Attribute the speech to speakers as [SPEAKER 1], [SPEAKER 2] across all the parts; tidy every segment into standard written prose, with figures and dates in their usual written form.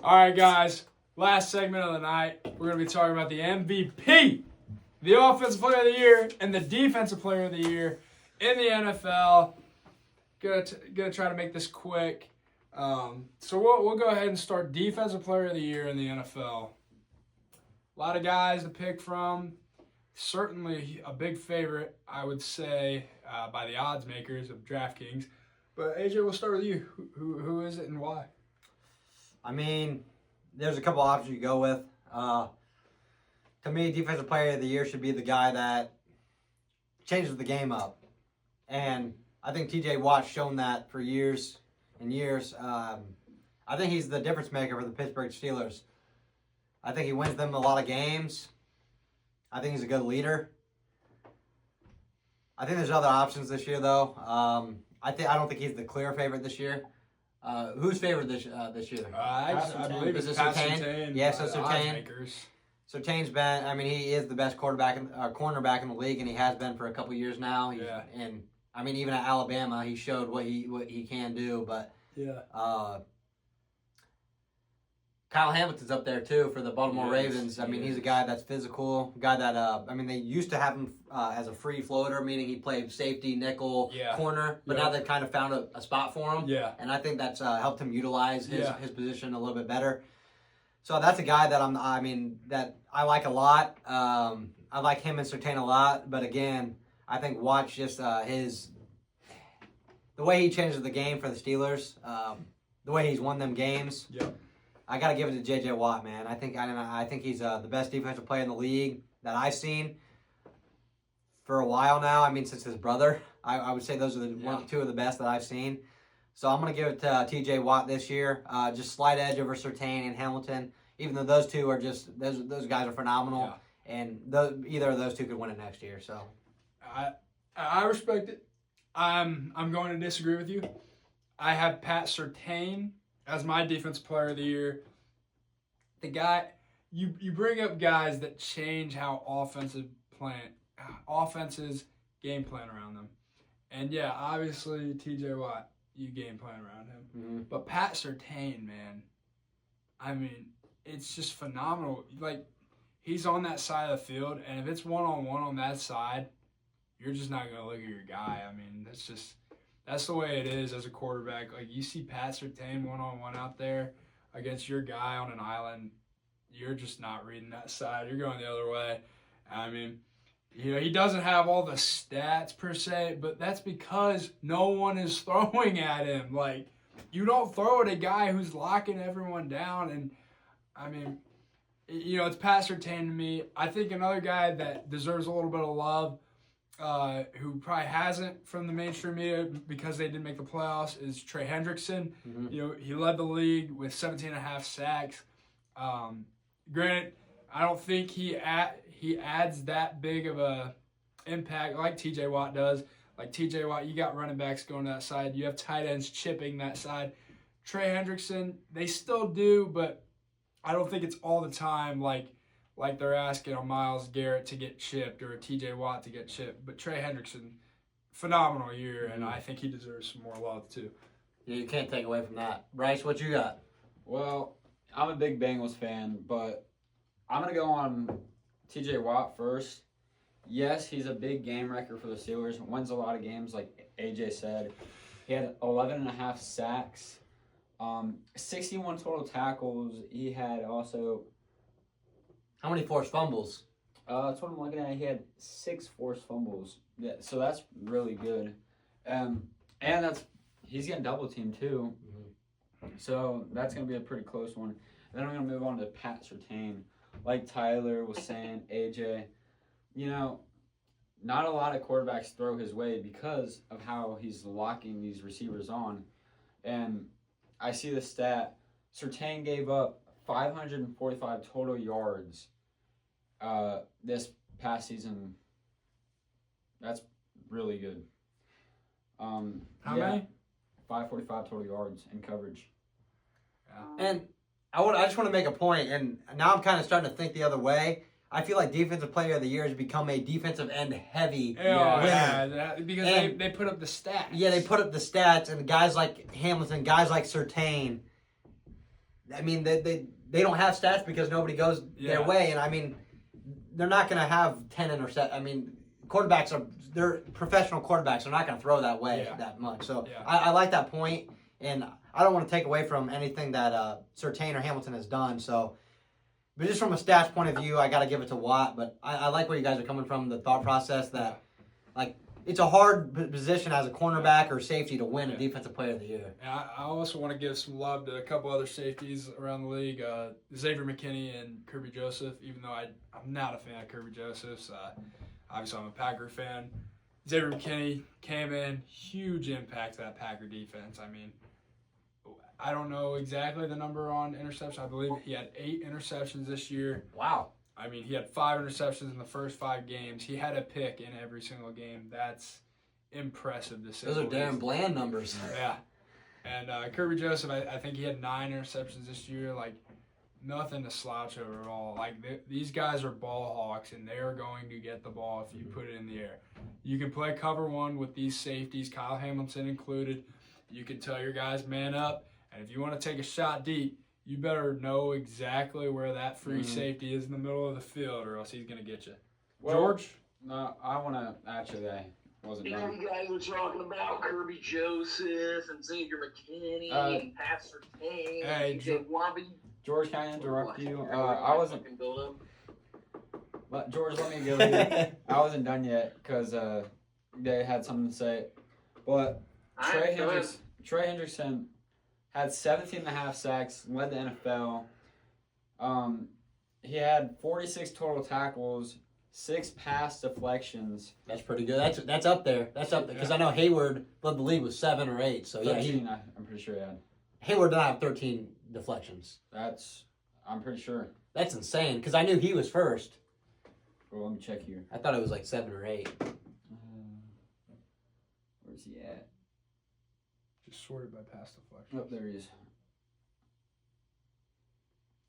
[SPEAKER 1] All right, guys. Last segment of the night. We're going to be talking about the MVP, the Offensive Player of the Year, and the Defensive Player of the Year in the NFL. Gonna try to make this quick. So we'll go ahead and start Defensive Player of the Year in the NFL. A lot of guys to pick from. Certainly a big favorite, I would say, by the odds makers of DraftKings. But AJ, we'll start with you. Who is it and why?
[SPEAKER 2] I mean, there's a couple options you go with. To me, Defensive Player of the Year should be the guy that changes the game up. And I think TJ Watt's shown that for years and years. I think he's the difference maker for the Pittsburgh Steelers. I think he wins them a lot of games. I think he's a good leader. I think there's other options this year, though. I don't think he's the clear favorite this year. Who's favored this year?
[SPEAKER 1] I believe it's Surtain.
[SPEAKER 2] Yeah, so Surtain. Surtain's been. I mean, he is the best cornerback in the league, and he has been for a couple years now. And I mean, even at Alabama, he showed what he can do. But Kyle Hamilton's up there too for the Baltimore Ravens. I mean, he's a guy that's physical, guy that I mean, they used to have him as a free floater, meaning he played safety, nickel, corner, but now they've kind of found a spot for him. Yeah. And I think that's helped him utilize his position a little bit better. So that's a guy that that I like a lot. I like him and Surtain a lot, but again, I think Watt's just the way he changes the game for the Steelers, the way he's won them games. Yeah. I got to give it to J.J. Watt, man. I think he's the best defensive player in the league that I've seen for a while now. I mean, since his brother. I would say those are two of the best that I've seen. So I'm going to give it to T.J. Watt this year. Just slight edge over Surtain and Hamilton, even though those two are just – those guys are phenomenal. Yeah. And either of those two could win it next year. So
[SPEAKER 1] I respect it. I'm going to disagree with you. I have Pat Surtain as my Defensive Player of the Year. The guy, you bring up guys that change how offenses game plan around them. And yeah, obviously TJ Watt, you game plan around him. Mm-hmm. But Pat Surtain, man, I mean, it's just phenomenal. Like, he's on that side of the field, and if it's one-on-one on that side, you're just not going to look at your guy. I mean, that's the way it is as a quarterback. Like, you see Pat Surtain one-on-one out there against your guy on an island, you're just not reading that side. You're going the other way. I mean, he doesn't have all the stats per se, but that's because no one is throwing at him. Like, you don't throw at a guy who's locking everyone down. And, I mean, it's Pat Surtain to me. I think another guy that deserves a little bit of love, who probably hasn't from the mainstream media because they didn't make the playoffs, is Trey Hendrickson. Mm-hmm. He led the league with 17.5 sacks. Granted, I don't think he adds that big of a impact like T.J. Watt does. Like T.J. Watt, you got running backs going to that side. You have tight ends chipping that side. Trey Hendrickson, they still do, but I don't think it's all the time like they're asking a Myles Garrett to get chipped or a T.J. Watt to get chipped. But Trey Hendrickson, phenomenal year, and I think he deserves some more love too.
[SPEAKER 2] Yeah, you can't take away from that. Bryce, what you got?
[SPEAKER 3] Well, I'm a big Bengals fan, but I'm going to go on T.J. Watt first. Yes, he's a big game wrecker for the Steelers. Wins a lot of games, like AJ said. He had 11.5 sacks, 61 total tackles. He had also...
[SPEAKER 2] How many forced fumbles?
[SPEAKER 3] That's what I'm looking at. He had 6 forced fumbles. Yeah, so that's really good. And he's getting double teamed too. Mm-hmm. So that's going to be a pretty close one. Then I'm going to move on to Pat Surtain. Like Tyler was saying, AJ, not a lot of quarterbacks throw his way because of how he's locking these receivers on. And I see the stat, Surtain gave up 545 total yards this past season. That's really good.
[SPEAKER 1] How many?
[SPEAKER 3] 545 total yards in coverage.
[SPEAKER 2] And I just want to make a point, and now I'm kind of starting to think the other way. I feel like Defensive Player of the Year has become a defensive end heavy winner.
[SPEAKER 1] Because they put up the stats.
[SPEAKER 2] Yeah, they put up the stats, and guys like Hamilton, guys like Surtain, I mean, they don't have stats because nobody goes their way, and I mean, they're not going to have 10 interceptions. I mean, they're professional quarterbacks. They're not going to throw that way that much. So I like that point, and I don't want to take away from anything that Surtain or Hamilton has done. So, but just from a stats point of view, I got to give it to Watt. But I like where you guys are coming from, the thought process that, like, it's a hard position as a cornerback or safety to win a Defensive Player of the Year.
[SPEAKER 1] And I also want to give some love to a couple other safeties around the league, Xavier McKinney and Kirby Joseph, even though I'm not a fan of Kirby Joseph's. Obviously, I'm a Packer fan. Xavier McKinney came in, huge impact to that Packer defense. I mean, I don't know exactly the number on interceptions. I believe he had 8 interceptions this year.
[SPEAKER 2] Wow.
[SPEAKER 1] I mean, he had 5 interceptions in the first 5 games. He had a pick in every single game. That's impressive to say.
[SPEAKER 2] Those are Darren Bland numbers.
[SPEAKER 1] Yeah. And Kirby Joseph, I think he had 9 interceptions this year. Like, nothing to slouch over at all. Like, these guys are ball hawks, and they are going to get the ball if you put it in the air. You can play cover one with these safeties, Kyle Hamilton included. You can tell your guys, man up. And if you want to take a shot deep, you better know exactly where that free safety is in the middle of the field, or else he's going to get you.
[SPEAKER 3] Well,
[SPEAKER 1] George?
[SPEAKER 3] No, I want to actually wasn't done.
[SPEAKER 4] You guys were talking about Kirby Joseph and Xavier McKinney and Pastor King and TJ Watt.
[SPEAKER 3] George, can I interrupt you?
[SPEAKER 4] I wasn't.
[SPEAKER 3] George, let me go here. I wasn't done yet because they had something to say. But Trey Hendrickson had 17.5 sacks, led the NFL. He had 46 total tackles, 6 pass deflections.
[SPEAKER 2] That's pretty good. That's up there. That's up there because I know Hayward led the league with 7 or 8. So
[SPEAKER 3] 13, I'm pretty sure he had.
[SPEAKER 2] Hayward did not have 13 deflections.
[SPEAKER 3] I'm pretty sure.
[SPEAKER 2] That's insane because I knew he was first.
[SPEAKER 3] Well, let me check here.
[SPEAKER 2] I thought it was like 7 or 8.
[SPEAKER 3] Where's he at?
[SPEAKER 1] Just sorted by pass deflection.
[SPEAKER 3] Oh, there he is.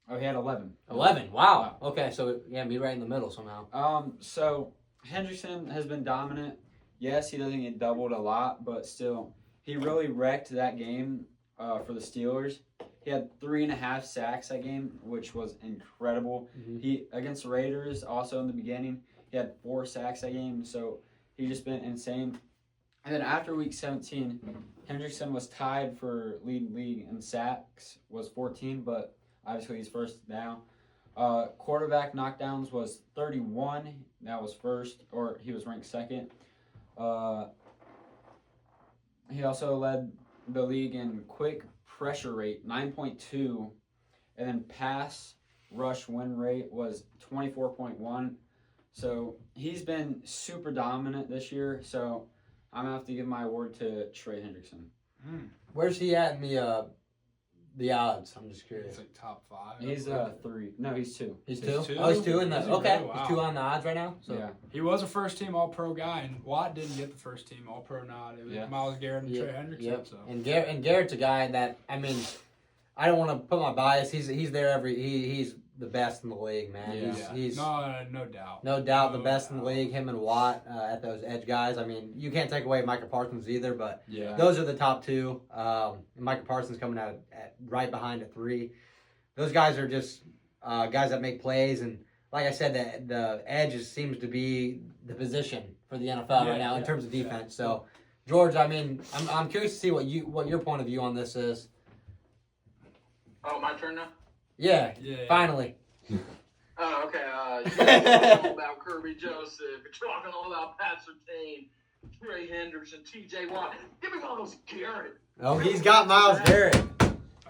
[SPEAKER 3] Oh, he had 11.
[SPEAKER 2] 11. Wow. Okay, so me right in the middle somehow.
[SPEAKER 3] So Hendrickson has been dominant. Yes, he doesn't get doubled a lot, but still, he really wrecked that game for the Steelers. He had 3.5 sacks that game, which was incredible. Mm-hmm. He against the Raiders, also in the beginning, he had 4 sacks that game. So he just been insane. And then after week 17, Hendrickson was tied for league in sacks, was 14, but obviously he's first now. Quarterback knockdowns was 31. That was first, or he was ranked second. He also led the league in quick pressure rate, 9.2, and then pass rush win rate was 24.1. So he's been super dominant this year. So I'm gonna have to give my award to Trey Hendrickson.
[SPEAKER 2] Where's he at in the odds? I'm just curious.
[SPEAKER 1] He's like top 5.
[SPEAKER 3] He's 3. No, he's 2.
[SPEAKER 2] He's 2? Oh, he's 2 in the okay. Wow. He's 2 on the odds right now. So
[SPEAKER 3] yeah.
[SPEAKER 1] He was a first team All Pro guy, and Watt didn't get the first team All Pro nod. It was Myles Garrett and Trey Hendrickson. Yep. So.
[SPEAKER 2] And Garrett's a guy that I don't want to put my bias. He's there he's the best in the league, man.
[SPEAKER 1] Yeah.
[SPEAKER 2] He's
[SPEAKER 1] no doubt.
[SPEAKER 2] No doubt the best in the league. Him and Watt at those edge guys. I mean, you can't take away Micah Parsons either, but those are the top 2. And Micah Parsons coming out at right behind at 3. Those guys are just guys that make plays, and like I said, the edge seems to be the position for the NFL right now in terms of defense. So, George, I mean, I'm curious to see what your point of view on this is.
[SPEAKER 4] Oh, my turn now?
[SPEAKER 2] Yeah. Finally.
[SPEAKER 4] Oh, okay. You're talking all about Kirby Joseph. You're talking all about Pat Surtain, Trey Henderson, TJ Watt. Give me Myles Garrett.
[SPEAKER 2] Oh, he's got Myles Garrett.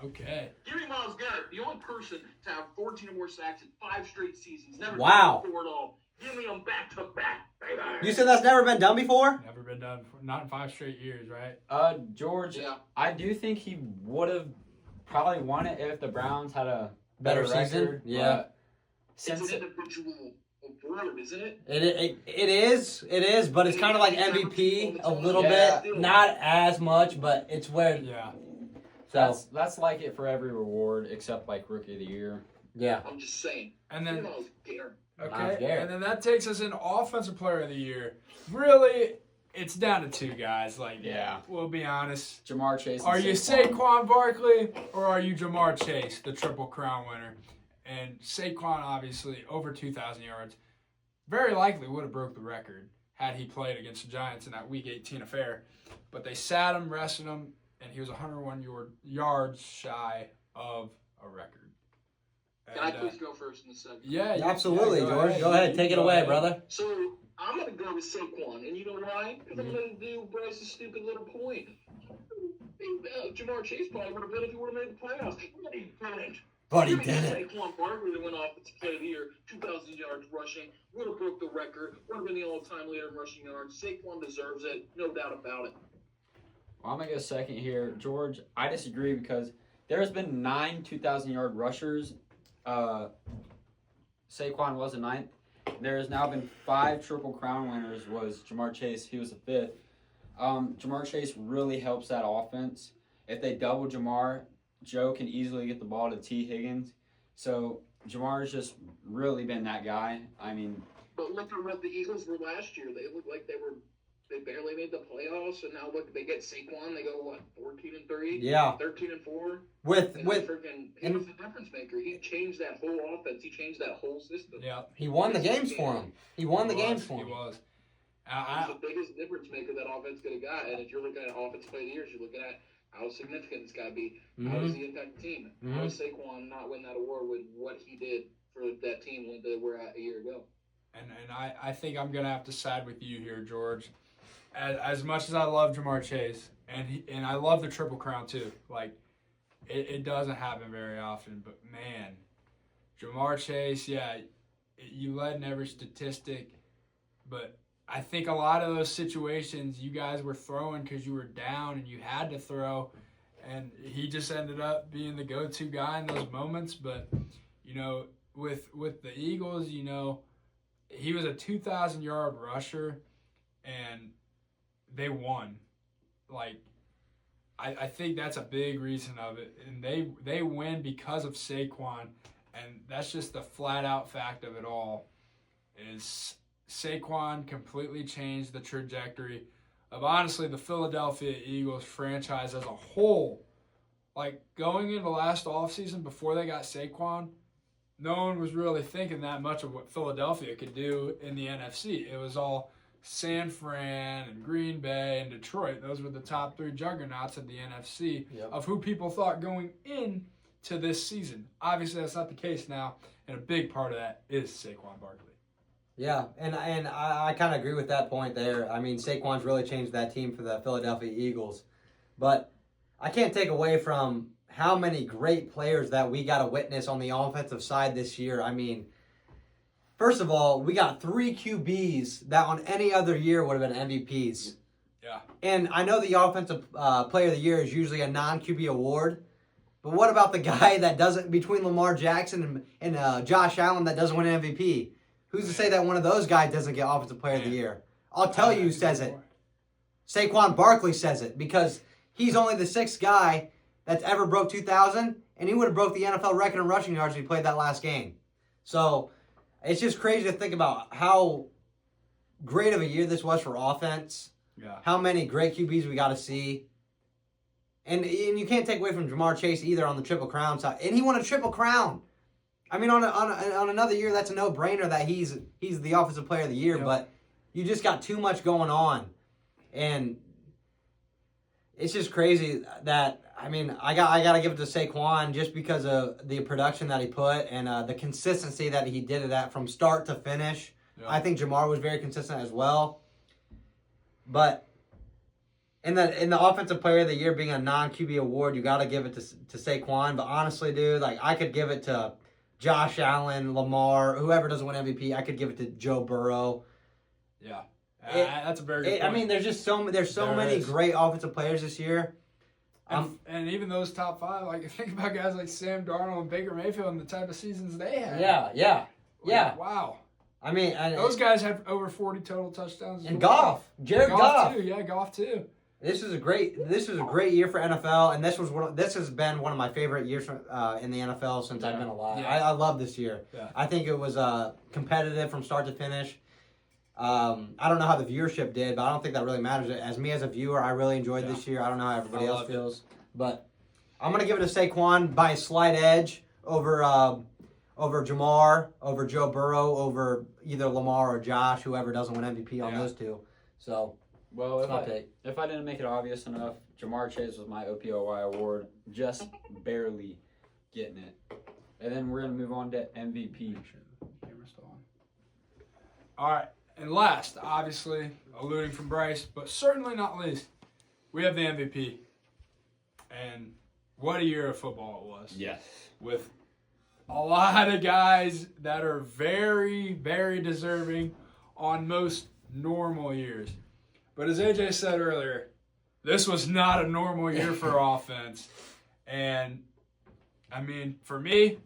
[SPEAKER 1] Okay.
[SPEAKER 4] Give me Myles Garrett, the only person to have 14 or more sacks in 5 straight seasons. Never
[SPEAKER 2] wow.
[SPEAKER 4] done before at all. Give me them back to back, baby.
[SPEAKER 2] You said that's never been done before?
[SPEAKER 1] Never been done. Not in 5 straight years, right?
[SPEAKER 3] George, I do think he would have probably won it if the Browns had a better
[SPEAKER 2] season.
[SPEAKER 3] Record,
[SPEAKER 2] yeah.
[SPEAKER 4] It's an individual award, isn't it?
[SPEAKER 2] It is, but it's kind of like MVP a little bit. Not as much, but it's where.
[SPEAKER 1] Yeah.
[SPEAKER 2] So
[SPEAKER 3] that's like it for every reward except like Rookie of the Year.
[SPEAKER 2] Yeah.
[SPEAKER 4] I'm just saying.
[SPEAKER 1] And then.
[SPEAKER 4] Myles Garrett.
[SPEAKER 1] Okay. And then that takes us in Offensive Player of the Year. Really, it's down to two guys. Like, we'll be honest.
[SPEAKER 3] Jamar Chase.
[SPEAKER 1] Are you Saquon Barkley or are you Jamar Chase, the Triple Crown winner? And Saquon, obviously, over 2,000 yards, very likely would have broke the record had he played against the Giants in that Week 18 affair. But they sat him, rested him, and he was 101 yards shy of a record.
[SPEAKER 4] Can I please go first in the segment?
[SPEAKER 2] Yeah, absolutely, George. Go ahead. Take it away, brother.
[SPEAKER 4] So, I'm going to go with Saquon, and you know why? Because I'm going to do Bryce's stupid little point. Jamar Chase probably would have been if he would have made the playoffs. But he didn't.
[SPEAKER 2] But he didn't.
[SPEAKER 4] Saquon Barkley that went off to play of the year, 2,000 yards rushing, would have broke the record, would have been the all-time leader in rushing yards. Saquon deserves it, no doubt about it.
[SPEAKER 3] Well, I'm going to go second here. George, I disagree because there's been 9 2,000-yard rushers. Saquon was a 9th. There has now been 5 Triple Crown winners. Was Jamar Chase. He was the 5th. Jamar Chase really helps that offense. If they double Jamar, Joe can easily get the ball to T. Higgins. So Jamar's just really been that guy. I mean,
[SPEAKER 4] but look at what the Eagles were last year. They looked like they barely made the playoffs, and now look, they get Saquon. They go 14-3.
[SPEAKER 2] Yeah.
[SPEAKER 4] 13-4.
[SPEAKER 2] He
[SPEAKER 4] was the difference maker. He changed that whole offense. He changed that whole system.
[SPEAKER 1] Yeah.
[SPEAKER 2] He won the games for him. He was.
[SPEAKER 4] He's the biggest difference maker that offense could have got. And if you're looking at offense play of the years, you're looking at how significant it's got to be. How does he impact the team? How does Saquon not win that award with what he did for that team when they were at a year ago?
[SPEAKER 1] And I think I'm going to have to side with you here, George. As much as I love Jamar Chase, and I love the Triple Crown too. Like, it doesn't happen very often, but man, Jamar Chase, you led in every statistic, but I think a lot of those situations you guys were throwing because you were down and you had to throw, and he just ended up being the go-to guy in those moments. But, you know, with the Eagles, you know, he was a 2,000-yard rusher, and they won. Like, I think that's a big reason of it. And they win because of Saquon, and that's just the flat-out fact of it all, is Saquon completely changed the trajectory of, honestly, the Philadelphia Eagles franchise as a whole. Like, going into last offseason before they got Saquon, no one was really thinking that much of what Philadelphia could do in the NFC. It was all San Fran and Green Bay and Detroit. Those were the top 3 juggernauts of the NFC of who people thought going into this season. Obviously, that's not the case now, and a big part of that is Saquon Barkley.
[SPEAKER 2] Yeah, and I kind of agree with that point there. I mean, Saquon's really changed that team for the Philadelphia Eagles. But I can't take away from how many great players that we got to witness on the offensive side this year. I mean, first of all, we got 3 QBs that on any other year would have been MVPs.
[SPEAKER 1] Yeah.
[SPEAKER 2] And I know the Offensive Player of the Year is usually a non-QB award, but what about the guy that doesn't, between Lamar Jackson and Josh Allen, that doesn't win an MVP? Who's to say that one of those guys doesn't get Offensive Player of the Year? I'll tell you who says it. Saquon Barkley says it, because he's only the 6th guy that's ever broke 2,000, and he would have broke the NFL record in rushing yards if he played that last game. So it's just crazy to think about how great of a year this was for offense.
[SPEAKER 1] Yeah. How
[SPEAKER 2] How many great QBs we got to see. And you can't take away from Jamar Chase either on the Triple Crown side. And he won a Triple Crown. I mean, on another year, that's a no-brainer that he's the Offensive Player of the Year. Yep. But you just got too much going on. And it's just crazy that, I mean, I got to give it to Saquon just because of the production that he put and the consistency that he did it at from start to finish. Yeah. I think Jamar was very consistent as well. But in the Offensive Player of the Year being a non-QB award, you got to give it to Saquon. But honestly, dude, like, I could give it to Josh Allen, Lamar, whoever doesn't win MVP. I could give it to Joe Burrow.
[SPEAKER 1] Yeah. That's a very good point.
[SPEAKER 2] I mean, there's so many great offensive players this year.
[SPEAKER 1] And even those top 5, like, think about guys like Sam Darnold and Baker Mayfield and the type of seasons they had.
[SPEAKER 2] Yeah.
[SPEAKER 1] Wow.
[SPEAKER 2] I mean,
[SPEAKER 1] those guys had over 40 total touchdowns.
[SPEAKER 2] And Goff, Jared Goff
[SPEAKER 1] too. Yeah, Goff too.
[SPEAKER 2] This is a great year for NFL, and this has been one of my favorite years in the NFL since I've been alive. Yeah. I love this year.
[SPEAKER 1] Yeah.
[SPEAKER 2] I think it was competitive from start to finish. I don't know how the viewership did, but I don't think that really matters. As me as a viewer, I really enjoyed this year. I don't know how everybody else feels, but I'm gonna give it to Saquon by a slight edge over Jamar, over Joe Burrow, over either Lamar or Josh, whoever doesn't win MVP on those two. So,
[SPEAKER 3] well, if I didn't make it obvious enough, Jamar Chase was my OPOY award, just barely getting it. And then we're gonna move on to MVP.
[SPEAKER 1] Camera's still on. All right, and last, obviously, alluding from Bryce, but certainly not least, we have the MVP. And what a year of football it was.
[SPEAKER 3] Yes.
[SPEAKER 1] With a lot of guys that are very, very deserving on most normal years. But as AJ said earlier, this was not a normal year for offense. And, I mean, for me,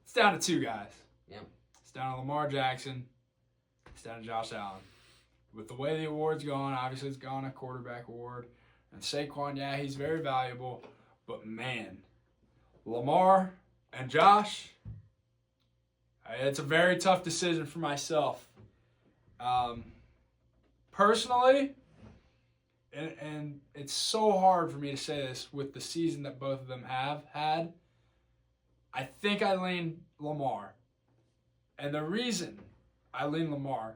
[SPEAKER 1] it's down to two guys.
[SPEAKER 2] Yeah.
[SPEAKER 1] It's down to Lamar Jackson. It's down to Josh Allen. With the way the award's going, obviously it's gone a quarterback award. And Saquon, yeah, he's very valuable. But, man, Lamar and Josh, it's a very tough decision for myself. Personally, and it's so hard for me to say this with the season that both of them have had, I think I lean Lamar. And the reason I lean Lamar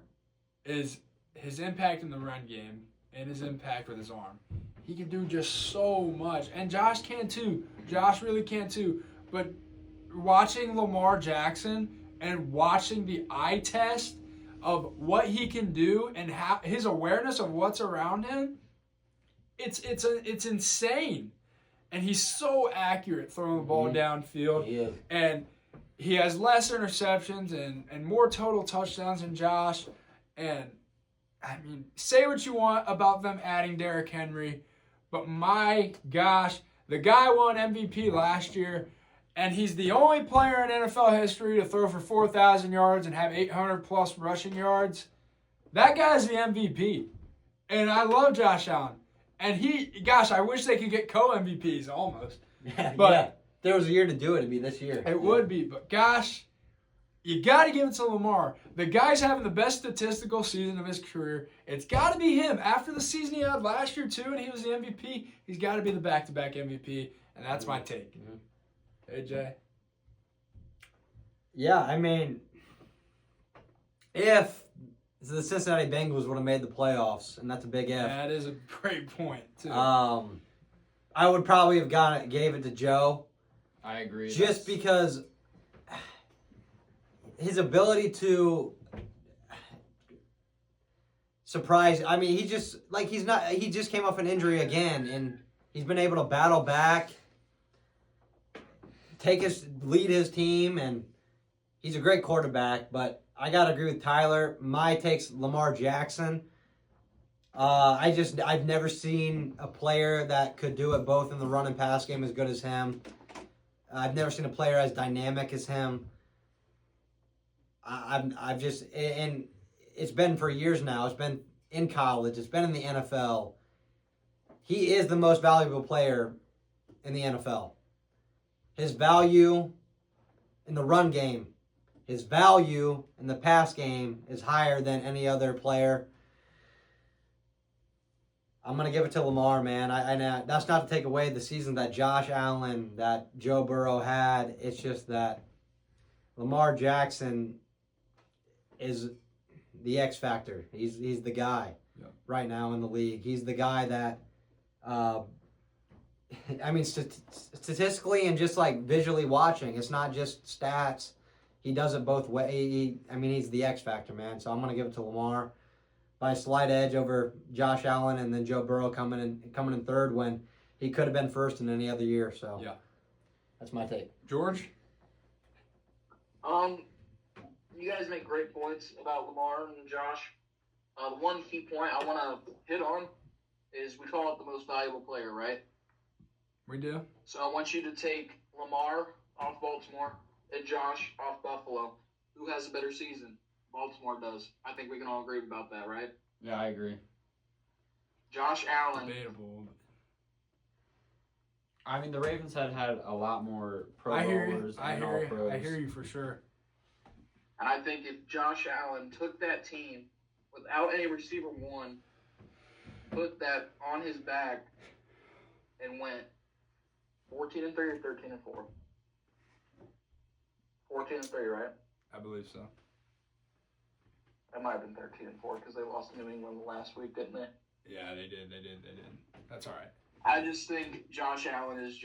[SPEAKER 1] is his impact in the run game and his impact with his arm. He can do just so much. And Josh can too. Josh really can too. But watching Lamar Jackson and watching the eye test of what he can do and how his awareness of what's around him, it's insane. And he's so accurate throwing the ball downfield.
[SPEAKER 2] Yeah.
[SPEAKER 1] And he has less interceptions and more total touchdowns than Josh. And, I mean, say what you want about them adding Derrick Henry, but my gosh, the guy won MVP last year, and he's the only player in NFL history to throw for 4,000 yards and have 800-plus rushing yards. That guy's the MVP. And I love Josh Allen. And I wish they could get co-MVPs almost.
[SPEAKER 2] But if there was a year to do it, it'd be this year.
[SPEAKER 1] It would be. But gosh, you got to give it to Lamar. The guy's having the best statistical season of his career. It's got to be him. After the season he had last year, too, and he was the MVP, he's got to be the back-to-back MVP. And that's my take. AJ?
[SPEAKER 2] Yeah, I mean, if the Cincinnati Bengals would have made the playoffs, and that's a big if.
[SPEAKER 1] That is a great point, too.
[SPEAKER 2] I would probably have gave it to Joe.
[SPEAKER 3] I agree.
[SPEAKER 2] Just because his ability to surprise. I mean, he just came off an injury again, and he's been able to battle back, lead his team, and he's a great quarterback. But I gotta agree with Tyler. My take's Lamar Jackson. I've never seen a player that could do it both in the run and pass game as good as him. I've never seen a player as dynamic as him. I've just, and it's been for years now. It's been in college. It's been in the NFL. He is the most valuable player in the NFL. His value in the run game, his value in the pass game is higher than any other player. I'm going to give it to Lamar, man. That's not to take away the season that Josh Allen, that Joe Burrow had. It's just that Lamar Jackson is the X factor. He's the guy right now in the league. He's the guy that, statistically and just like visually watching, it's not just stats. He does it both ways. He's the X factor, man. So I'm going to give it to Lamar by a slight edge over Josh Allen, and then Joe Burrow coming in third when he could have been first in any other year. So that's my take.
[SPEAKER 1] George?
[SPEAKER 4] You guys make great points about Lamar and Josh. The one key point I want to hit on is we call it the most valuable player, right?
[SPEAKER 1] We do.
[SPEAKER 4] So I want you to take Lamar off Baltimore and Josh off Buffalo. Who has a better season? Baltimore does. I think we can all agree about that, right?
[SPEAKER 3] Yeah, I agree.
[SPEAKER 4] Josh Allen.
[SPEAKER 1] Debatable.
[SPEAKER 3] I mean, the Ravens had a lot more Pro
[SPEAKER 1] I
[SPEAKER 3] Bowlers and All-Pros.
[SPEAKER 1] I hear you for sure.
[SPEAKER 4] And I think if Josh Allen took that team without a receiver one, put that on his back and went 14-3 or 13-4? 14-3, right?
[SPEAKER 1] I believe so.
[SPEAKER 4] That might have been 13-4 because they lost to New England last week, didn't they?
[SPEAKER 1] Yeah, they did. That's all right.
[SPEAKER 4] I just think Josh Allen is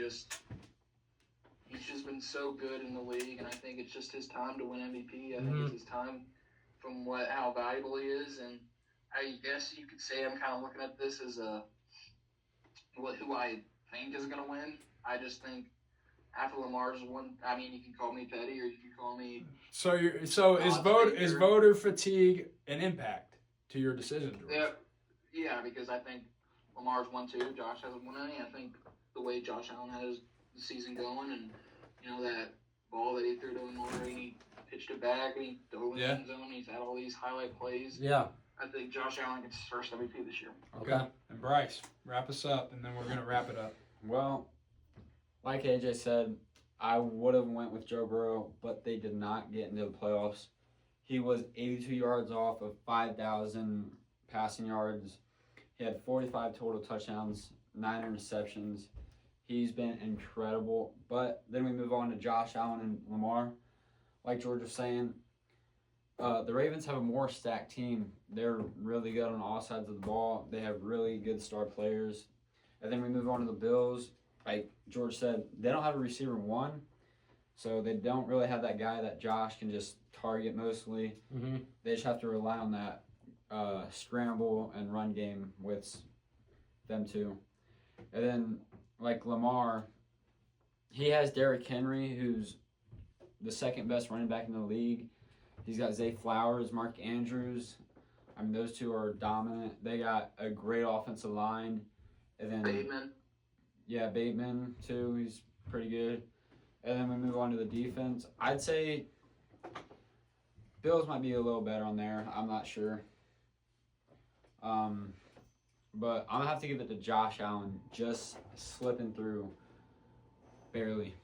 [SPEAKER 4] he's just been so good in the league, and I think it's just his time to win MVP. I think it's his time from how valuable he is, and I guess you could say I'm kind of looking at this as who I think is going to win. I just think after Lamar's one, I mean, you can call me petty or you can call me.
[SPEAKER 1] So is voter fatigue an impact to your decision, George?
[SPEAKER 4] Yeah, because I think Lamar's won 2, Josh hasn't won any. I think the way Josh Allen had the season going, and that ball that he threw to Lamar, he pitched it back, and he dove in the end zone. He's had all these highlight plays.
[SPEAKER 2] Yeah.
[SPEAKER 4] I think Josh Allen gets his first MVP this year.
[SPEAKER 1] Okay. And Bryce, wrap us up, and then we're gonna wrap it up.
[SPEAKER 3] Well, like AJ said, I would have went with Joe Burrow, but they did not get into the playoffs. He was 82 yards off of 5,000 passing yards. He had 45 total touchdowns, 9 interceptions. He's been incredible. But then we move on to Josh Allen and Lamar. Like George was saying, the Ravens have a more stacked team. They're really good on all sides of the ball. They have really good star players. And then we move on to the Bills. Like George said, they don't have a receiver one, so they don't really have that guy that Josh can just target mostly. They just have to rely on that scramble and run game with them two. And then, like Lamar, he has Derrick Henry, who's the second best running back in the league. He's got Zay Flowers, Mark Andrews. I mean, those two are dominant. They got a great offensive line. And then
[SPEAKER 4] Bateman.
[SPEAKER 3] Yeah, Bateman, too. He's pretty good. And then we move on to the defense. I'd say Bills might be a little better on there. I'm not sure. But I'm going to have to give it to Josh Allen, just slipping through barely.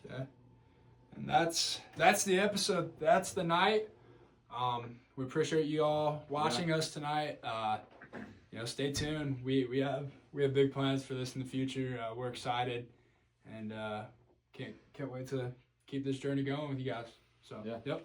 [SPEAKER 1] Okay. And that's the episode. That's the night. We appreciate you all watching us tonight. Stay tuned. We have big plans for this in the future. We're excited, and can't wait to keep this journey going with you guys. So, yep.